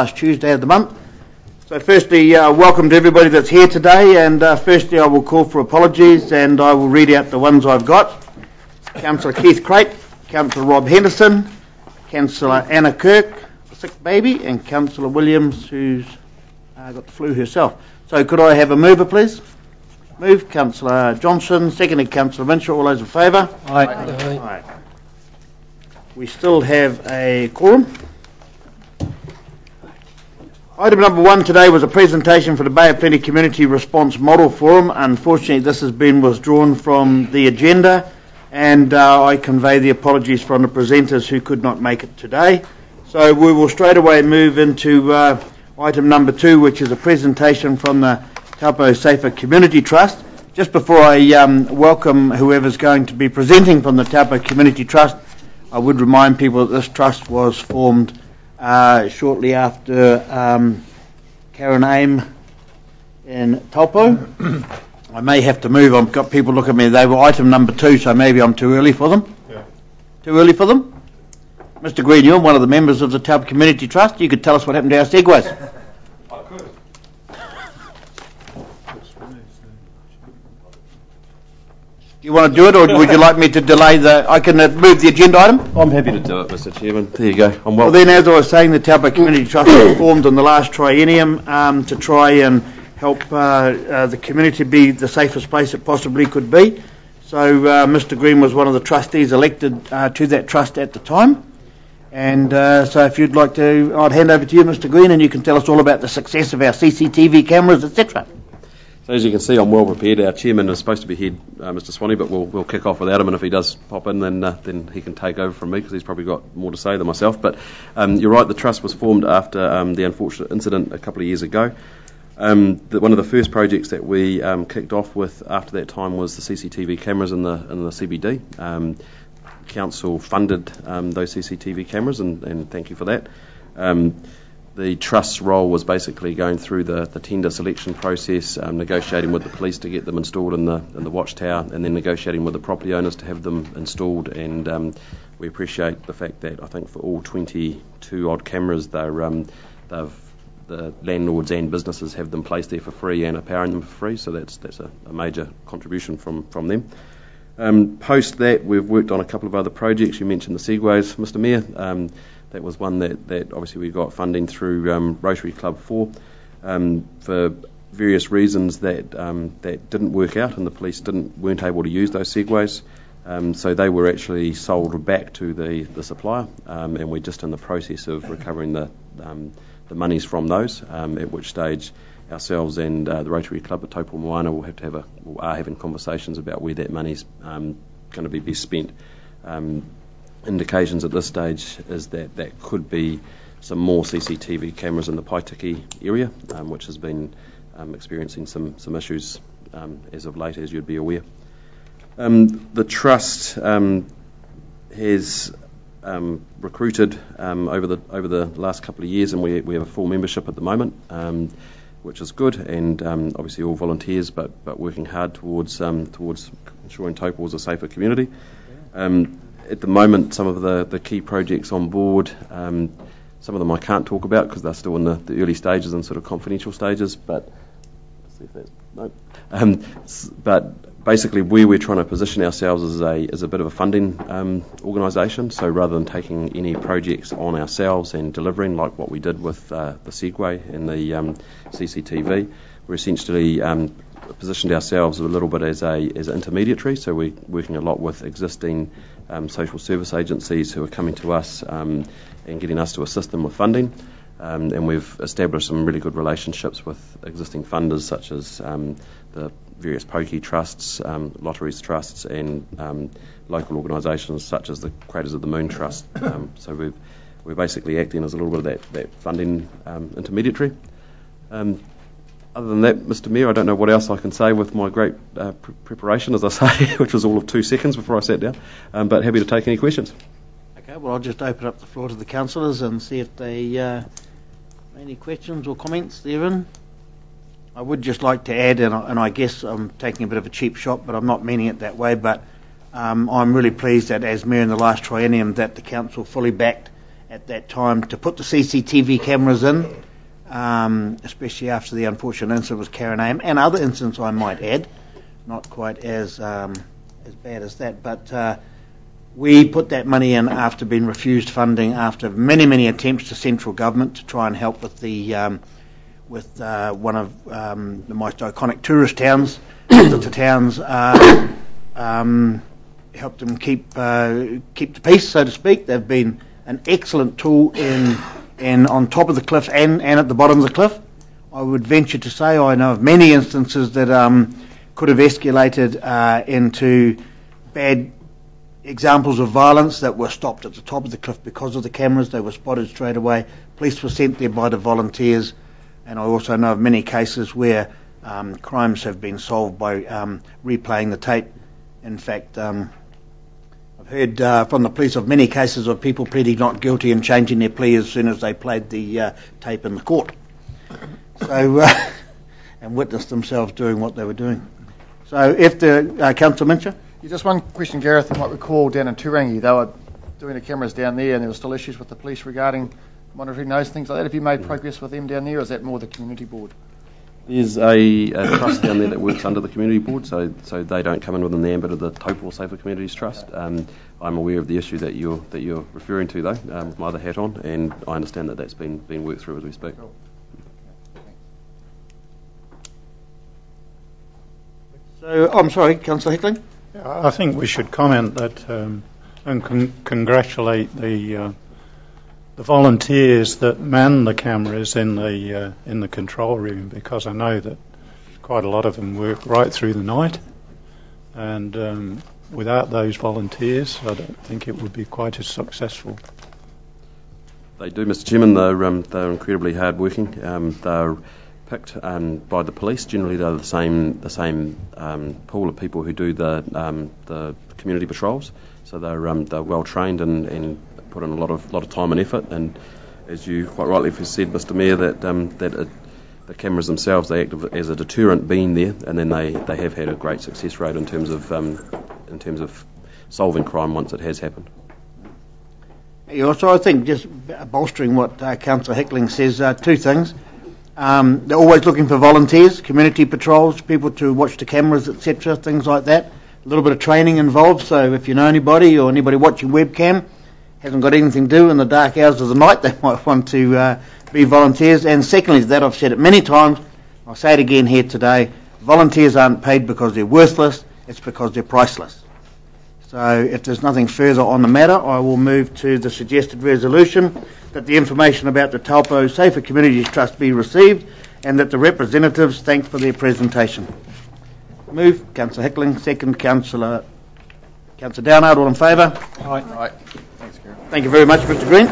last Tuesday of the month. So firstly, welcome to everybody that's here today, and firstly I will call for apologies and I will read out the ones I've got. Councillor Keith Crate, Councillor Rob Henderson, Councillor Anna Kirk, the sick baby, and Councillor Williams, who's got the flu herself. So could I have a mover, please? Move, Councillor Johnson, seconded Councillor Minshaw. All those in favour? Aye. Aye. We still have a quorum. Item number 1 today was a presentation for the Bay of Plenty Community Response Model Forum. Unfortunately, this has been withdrawn from the agenda, and I convey the apologies from the presenters who could not make it today. So we will straight away move into item number 2, which is a presentation from the Taupo Safer Community Trust. Just before I welcome whoever's going to be presenting from the Taupo Community Trust, I would remind people that this trust was formed shortly after Karen Aim in Taupo. I may have to move. I've got people look at me. They were item number 2, so maybe I'm too early for them. Yeah. Too early for them? Mr. Green, you're one of the members of the Taupo Community Trust. You could tell us what happened to our segways. I could. Do you want to do it, or would you like me to delay I can move the agenda item? I'm happy to do it, Mr. Chairman. There you go. Well, then, as I was saying, the Taupo Community Trust was formed in the last triennium to try and help the community be the safest place it possibly could be. So Mr. Green was one of the trustees elected to that trust at the time. And so if you'd like to, I'd hand over to you, Mr. Green, and you can tell us all about the success of our CCTV cameras, etc. So as you can see, I'm well prepared. Our chairman is supposed to be here, Mr. Swanee, but we'll kick off without him, and if he does pop in, then he can take over from me, because he's probably got more to say than myself. But you're right, the trust was formed after the unfortunate incident a couple of years ago. One of the first projects that we kicked off with after that time was the CCTV cameras in the CBD. Council funded those CCTV cameras, and thank you for that. The trust's role was basically going through the tender selection process, negotiating with the police to get them installed in the watchtower, and then negotiating with the property owners to have them installed. And we appreciate the fact that I think for all 22 odd cameras, the landlords and businesses have them placed there for free and are powering them for free. So that's a major contribution from them. Post that, we've worked on a couple of other projects. You mentioned the segways, Mr. Mayor. That was one that obviously we got funding through Rotary Club 4 for various reasons that didn't work out, and the police weren't able to use those segways. So they were actually sold back to the supplier, and we're just in the process of recovering the monies from those. At which stage, ourselves and the Rotary Club at Taupo Moana will are having conversations about where that money's going to be best spent. Indications at this stage is that could be some more CCTV cameras in the Paitiki area, which has been experiencing some issues as of late, as you'd be aware. The trust has recruited over the last couple of years, and we have a full membership at the moment, which is good, and obviously all volunteers, but working hard towards ensuring Taupo is a safer community. At the moment, some of the key projects on board, some of them I can't talk about because they're still in the early stages and sort of confidential stages, but let's see if that's no. But basically, we're trying to position ourselves as a bit of a funding organisation. So rather than taking any projects on ourselves and delivering like what we did with the Segway and the CCTV, we're essentially positioned ourselves a little bit as an intermediary. So we're working a lot with existing social service agencies who are coming to us and getting us to assist them with funding. And we've established some really good relationships with existing funders, such as the various Poki trusts, lotteries trusts, and local organisations such as the Creators of the Moon Trust. So we're basically acting as a little bit of that funding intermediary. Other than that, Mr. Mayor, I don't know what else I can say with my great preparation, as I say, which was all of 2 seconds before I sat down. But happy to take any questions. Okay, well, I'll just open up the floor to the councillors and see if they any questions or comments therein. I would just like to add, and I guess I'm taking a bit of a cheap shot, but I'm not meaning it that way, but I'm really pleased that as Mayor in the last triennium that the council fully backed at that time to put the CCTV cameras in, especially after the unfortunate incident with Karen Aim and other incidents, I might add, not quite as bad as that, but we put that money in after being refused funding after many attempts to central government to try and help with the one of the most iconic tourist towns, visitor towns, helped them keep the peace, so to speak. They've been an excellent tool in on top of the cliffs and at the bottom of the cliff. I would venture to say I know of many instances that could have escalated into bad examples of violence that were stopped at the top of the cliff because of the cameras. They were spotted straight away. Police were sent there by the volunteers, and I also know of many cases where crimes have been solved by replaying the tape. In fact, I've heard from the police of many cases of people pleading not guilty and changing their plea as soon as they played the tape in the court. So, and witnessed themselves doing what they were doing. So, if the Councillor Mincher. Just one question, Gareth. You might recall down in Turangi, they were doing the cameras down there, and there were still issues with the police regarding monitoring those things like that. Have you made progress with them down there, or is that more the community board? There's a trust down there that works under the community board, so they don't come in within the ambit of the Taupo Safer Communities Trust. I'm aware of the issue that you're referring to, though, with my other hat on, and I understand that that's been worked through as we speak. Cool. So, I'm sorry, Councillor Hickling. I think we should comment that and congratulate the volunteers that man the cameras in the control room, because I know that quite a lot of them work right through the night, and without those volunteers I don't think it would be quite as successful. They do, Mr. Chairman. They're incredibly hard working. They're picked by the police. Generally, they're the same pool of people who do the community patrols. So they're well trained and put in a lot of time and effort. And as you quite rightly said, Mr. Mayor, that the cameras themselves, they act as a deterrent being there, and then they have had a great success rate in terms of solving crime once it has happened. Also, I think just bolstering what Councillor Hickling says, two things. They're always looking for volunteers, community patrols, people to watch the cameras, etc., things like that. A little bit of training involved, so if you know anybody or anybody watching webcam hasn't got anything to do in the dark hours of the night, they might want to be volunteers. And secondly, that I've said it many times, I'll say it again here today, volunteers aren't paid because they're worthless, it's because they're priceless. So if there's nothing further on the matter, I will move to the suggested resolution that the information about the Taupo Safer Communities Trust be received and that the representatives thanked for their presentation. Move, Councillor Hickling. Second, Councillor Downard. All in favour? Aye. Thanks, Gareth. Thank you very much, Mr. Green.